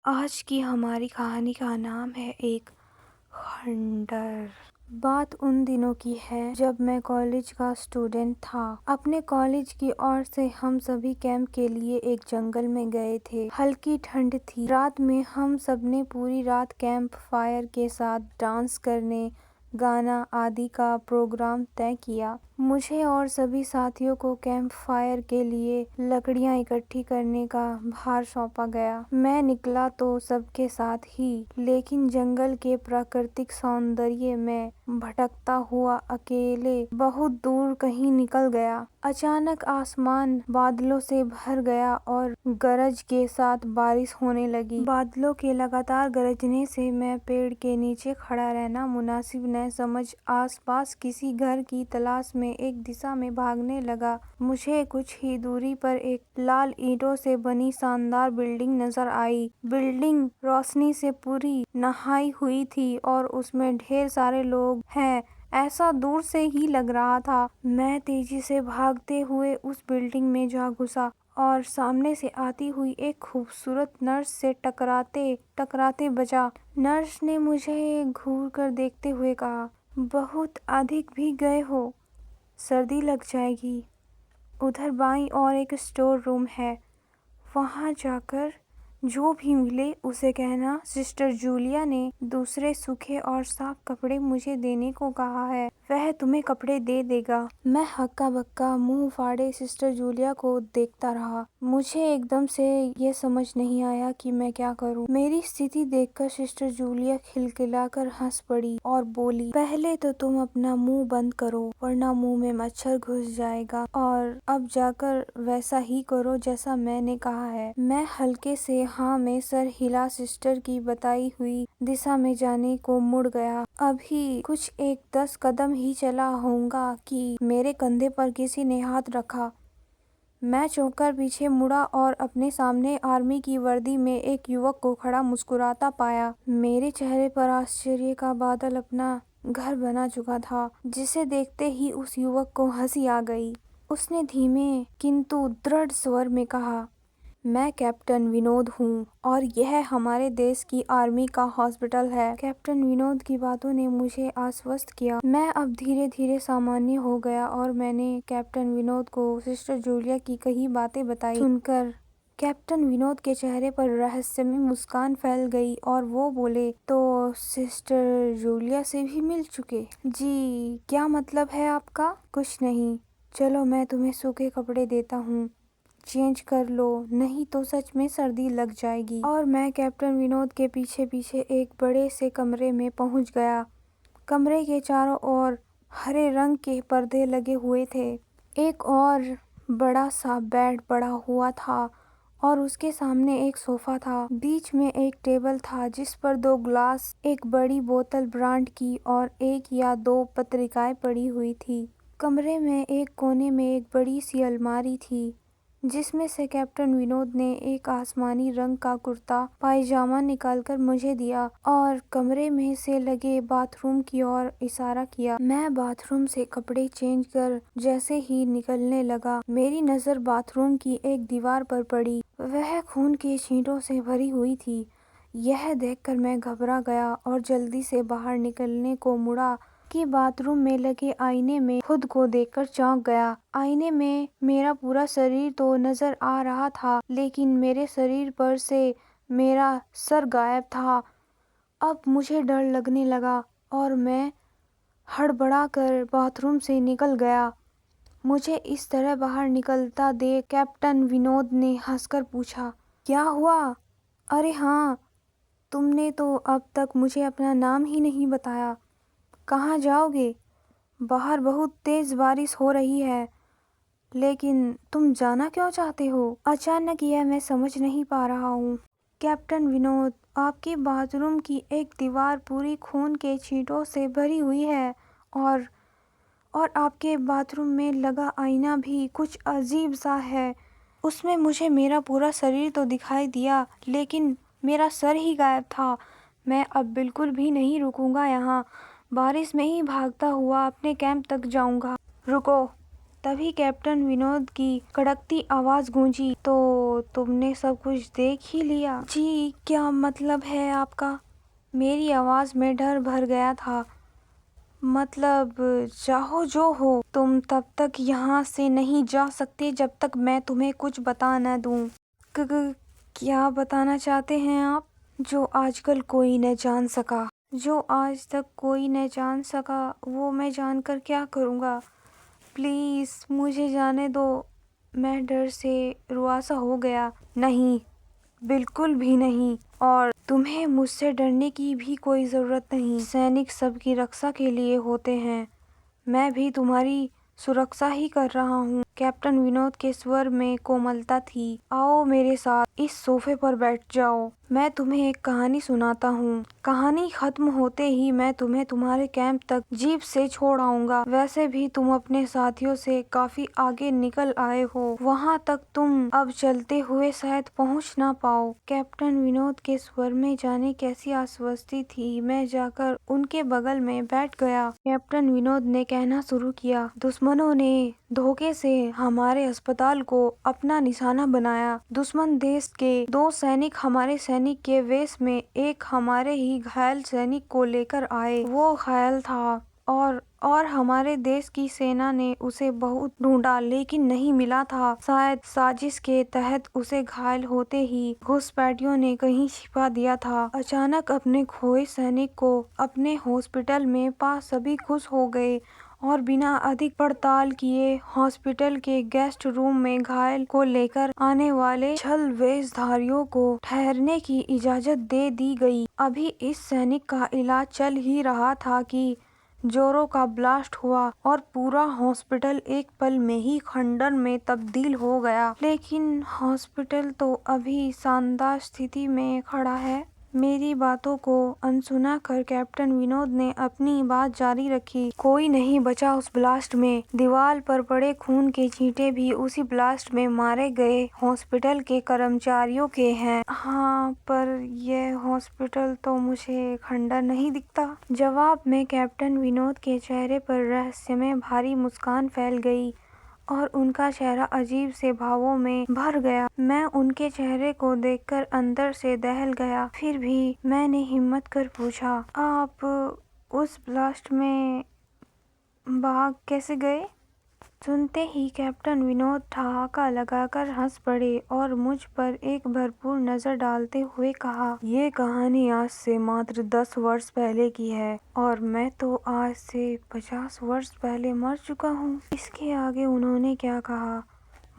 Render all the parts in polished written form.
आज की हमारी कहानी का नाम है एक खंडर। बात उन दिनों की है जब मैं कॉलेज का स्टूडेंट था। अपने कॉलेज की ओर से हम सभी कैंप के लिए एक जंगल में गए थे। हल्की ठंड थी। रात में हम सबने पूरी रात कैंप फायर के साथ डांस करने, गाना आदि का प्रोग्राम तय किया। मुझे और सभी साथियों को कैंप फायर के लिए लकड़ियां इकट्ठी करने का भार सौंपा गया। मैं निकला तो सबके साथ ही, लेकिन जंगल के प्राकृतिक सौंदर्य में भटकता हुआ अकेले बहुत दूर कहीं निकल गया। अचानक आसमान बादलों से भर गया और गरज के साथ बारिश होने लगी। बादलों के लगातार गरजने से मैं पेड़ के नीचे खड़ा रहना मुनासिब न समझ आसपास किसी घर की तलाश में एक दिशा में भागने लगा। मुझे कुछ ही दूरी पर एक लाल ईंटों से बनी शानदार बिल्डिंग नजर आई। बिल्डिंग रोशनी से पूरी नहाई हुई थी और उसमें ढेर सारे लोग हैं, ऐसा दूर से ही लग रहा था। मैं तेजी से भागते हुए उस बिल्डिंग में जा घुसा और सामने से आती हुई एक खूबसूरत नर्स से टकराते टकराते बचा। नर्स ने मुझे घूर कर देखते हुए कहा, बहुत अधिक भीग गए हो, सर्दी लग जाएगी। उधर बाईं ओर एक स्टोर रूम है, वहां जाकर जो भी मिले उसे कहना सिस्टर जूलिया ने दूसरे सूखे और साफ कपड़े मुझे देने को कहा है, वह तुम्हें कपड़े दे देगा। मैं हक्का बक्का मुंह फाड़े सिस्टर जूलिया को देखता रहा। मुझे एकदम से ये समझ नहीं आया कि मैं क्या करूं। मेरी स्थिति देखकर सिस्टर जूलिया खिलखिलाकर हंस पड़ी और बोली, पहले तो तुम अपना मुंह बंद करो वरना मुंह में मच्छर घुस जाएगा, और अब जाकर वैसा ही करो जैसा मैंने कहा है। मैं हल्के से हाँ में सर हिला सिस्टर की बताई हुई दिशा में जाने को मुड़ गया। अभी कुछ 10 कदम ही चला होऊंगा कि मेरे कंधे पर किसी ने हाथ रखा। मैं चौंक कर पीछे मुड़ा और अपने सामने आर्मी की वर्दी में एक युवक को खड़ा मुस्कुराता पाया। मेरे चेहरे पर आश्चर्य का बादल अपना घर बना चुका था, जिसे देखते ही उस युवक को हंसी आ गई। उसने धीमे किंतु दृढ़ स्वर में कहा, मैं कैप्टन विनोद हूँ और यह हमारे देश की आर्मी का हॉस्पिटल है। कैप्टन विनोद की बातों ने मुझे आश्वस्त किया। मैं अब धीरे धीरे सामान्य हो गया और मैंने कैप्टन विनोद को सिस्टर जूलिया की कही बातें बताई। सुनकर कैप्टन विनोद के चेहरे पर रहस्यमय मुस्कान फैल गई और वो बोले, तो सिस्टर जूलिया से भी मिल चुके? जी, क्या मतलब है आपका? कुछ नहीं, चलो मैं तुम्हें सूखे कपड़े देता हूँ, चेंज कर लो, नहीं तो सच में सर्दी लग जाएगी। और मैं कैप्टन विनोद के पीछे पीछे एक बड़े से कमरे में पहुंच गया। कमरे के चारों ओर हरे रंग के पर्दे लगे हुए थे। एक और बड़ा सा बेड पड़ा हुआ था और उसके सामने एक सोफा था। बीच में एक टेबल था जिस पर 2 ग्लास, एक बड़ी बोतल ब्रांड की और 1 या 2 पत्रिकाएं पड़ी हुई थी। कमरे में एक कोने में एक बड़ी सी अलमारी थी जिसमें से कैप्टन विनोद ने एक आसमानी रंग का कुर्ता पायजामा निकालकर मुझे दिया और कमरे में से लगे बाथरूम की ओर इशारा किया। मैं बाथरूम से कपड़े चेंज कर जैसे ही निकलने लगा, मेरी नजर बाथरूम की एक दीवार पर पड़ी। वह खून के छींटों से भरी हुई थी। यह देखकर मैं घबरा गया और जल्दी से बाहर निकलने को मुड़ा कि बाथरूम में लगे आईने में खुद को देखकर चौंक गया। आईने में मेरा पूरा शरीर तो नजर आ रहा था, लेकिन मेरे शरीर पर से मेरा सर गायब था। अब मुझे डर लगने लगा और मैं हड़बड़ाकर बाथरूम से निकल गया। मुझे इस तरह बाहर निकलता देख कैप्टन विनोद ने हंसकर पूछा, क्या हुआ? अरे हाँ, तुमने तो अब तक मुझे अपना नाम ही नहीं बताया। कहाँ जाओगे? बाहर बहुत तेज बारिश हो रही है, लेकिन तुम जाना क्यों चाहते हो? अचानक यह मैं समझ नहीं पा रहा हूँ। कैप्टन विनोद, आपके बाथरूम की एक दीवार पूरी खून के छींटों से भरी हुई है और आपके बाथरूम में लगा आईना भी कुछ अजीब सा है। उसमें मुझे मेरा पूरा शरीर तो दिखाई दिया, लेकिन मेरा सर ही गायब था। मैं अब बिल्कुल भी नहीं रुकूंगा यहाँ, बारिश में ही भागता हुआ अपने कैंप तक जाऊंगा। रुको! तभी कैप्टन विनोद की कड़कती आवाज गूंजी, तो तुमने सब कुछ देख ही लिया? जी, क्या मतलब है आपका? मेरी आवाज में डर भर गया था। मतलब चाहो जो हो, तुम तब तक यहाँ से नहीं जा सकते जब तक मैं तुम्हें कुछ बता न दूं। क्या बताना चाहते हैं आप? जो आजकल कोई न जान सका, जो आज तक कोई न जान सका, वो मैं जानकर क्या करूँगा? प्लीज मुझे जाने दो। मैं डर से रुआसा हो गया। नहीं, बिल्कुल भी नहीं, और तुम्हें मुझसे डरने की भी कोई जरूरत नहीं। सैनिक सबकी रक्षा के लिए होते हैं। मैं भी तुम्हारी सुरक्षा ही कर रहा हूँ। कैप्टन विनोद के स्वर में कोमलता थी। आओ मेरे साथ, इस सोफे पर बैठ जाओ। मैं तुम्हें एक कहानी सुनाता हूँ। कहानी खत्म होते ही मैं तुम्हें तुम्हारे कैंप तक जीप से छोड़ आऊंगा। वैसे भी तुम अपने साथियों से काफी आगे निकल आए हो। वहाँ तक तुम अब चलते हुए शायद पहुँच ना पाओ। कैप्टन विनोद के स्वर में जाने कैसी आश्वस्ति थी। मैं जाकर उनके बगल में बैठ गया। कैप्टन विनोद ने कहना शुरू किया, दुश्मनों ने धोखे से हमारे अस्पताल को अपना निशाना बनाया। दुश्मन देश के 2 सैनिक हमारे सैनिक के वेश में एक हमारे ही घायल सैनिक को लेकर आए। वो घायल था और हमारे देश की सेना ने उसे बहुत ढूंढा लेकिन नहीं मिला था। शायद साजिश के तहत उसे घायल होते ही घुसपैठियों ने कहीं छिपा दिया था। अचानक अपने खोए सैनिक को अपने हॉस्पिटल में पा सभी खुश हो गए और बिना अधिक पड़ताल किए हॉस्पिटल के गेस्ट रूम में घायल को लेकर आने वाले छल वेशधारियों को ठहरने की इजाजत दे दी गई। अभी इस सैनिक का इलाज चल ही रहा था कि जोरों का ब्लास्ट हुआ और पूरा हॉस्पिटल एक पल में ही खंडर में तब्दील हो गया। लेकिन हॉस्पिटल तो अभी शानदार स्थिति में खड़ा है। मेरी बातों को अनसुना कर कैप्टन विनोद ने अपनी बात जारी रखी। कोई नहीं बचा उस ब्लास्ट में। दीवार पर पड़े खून के छींटे भी उसी ब्लास्ट में मारे गए हॉस्पिटल के कर्मचारियों के हैं। हाँ, पर यह हॉस्पिटल तो मुझे खंडर नहीं दिखता। जवाब में कैप्टन विनोद के चेहरे पर रहस्यमय भारी मुस्कान फैल गई और उनका चेहरा अजीब से भावों में भर गया। मैं उनके चेहरे को देखकर अंदर से दहल गया। फिर भी मैंने हिम्मत कर पूछा, आप उस ब्लास्ट में भाग कैसे गए? सुनते ही कैप्टन विनोद ठहाका लगाकर हंस पड़े और मुझ पर एक भरपूर नजर डालते हुए कहा, ये कहानी आज से मात्र 10 वर्ष पहले की है और मैं तो आज से 50 वर्ष पहले मर चुका हूँ। इसके आगे उन्होंने क्या कहा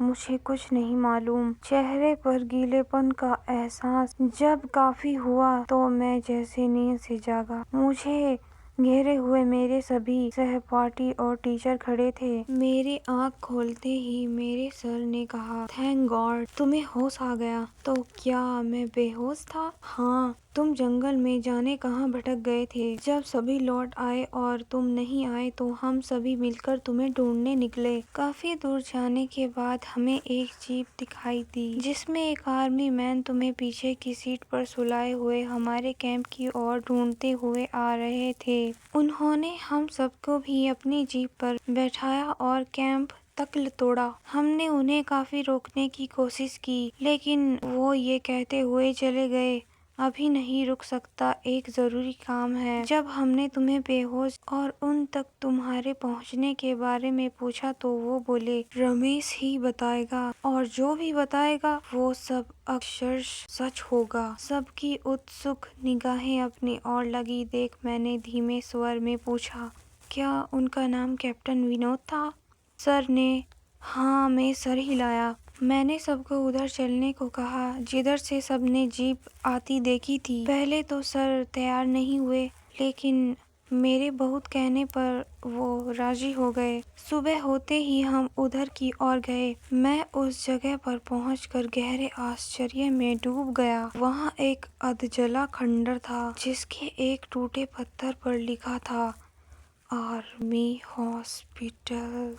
मुझे कुछ नहीं मालूम। चेहरे पर गीलेपन का एहसास जब काफी हुआ तो मैं जैसे नींद से जागा। मुझे घेरे हुए मेरे सभी सहपाठी और टीचर खड़े थे। मेरी आँख खोलते ही मेरे सर ने कहा, थैंक गॉड तुम्हें होश आ गया। तो क्या मैं बेहोश था? हाँ, तुम जंगल में जाने कहाँ भटक गए थे। जब सभी लौट आए और तुम नहीं आए तो हम सभी मिलकर तुम्हें ढूंढने निकले। काफी दूर जाने के बाद हमें एक जीप दिखाई दी जिसमें एक आर्मी मैन तुम्हें पीछे की सीट पर सुलाए हुए हमारे कैंप की ओर ढूंढते हुए आ रहे थे। उन्होंने हम सबको भी अपनी जीप पर बैठाया और कैंप तक तोड़ा। हमने उन्हें काफी रोकने की कोशिश की लेकिन वो ये कहते हुए चले गए, अभी नहीं रुक सकता, एक जरूरी काम है। जब हमने तुम्हें बेहोश और उन तक तुम्हारे पहुंचने के बारे में पूछा तो वो बोले रमेश ही बताएगा और जो भी बताएगा वो सब अक्षर सच होगा। सबकी उत्सुक निगाहें अपनी ओर लगी देख मैंने धीमे स्वर में पूछा, क्या उनका नाम कैप्टन विनोद था? सर ने हाँ में सर हिलाया। मैंने सबको उधर चलने को कहा जिधर से सबने जीप आती देखी थी। पहले तो सर तैयार नहीं हुए लेकिन मेरे बहुत कहने पर वो राजी हो गए। सुबह होते ही हम उधर की ओर गए। मैं उस जगह पर पहुंचकर गहरे आश्चर्य में डूब गया। वहाँ एक अधजला खंडर था जिसके एक टूटे पत्थर पर लिखा था आर्मी हॉस्पिटल।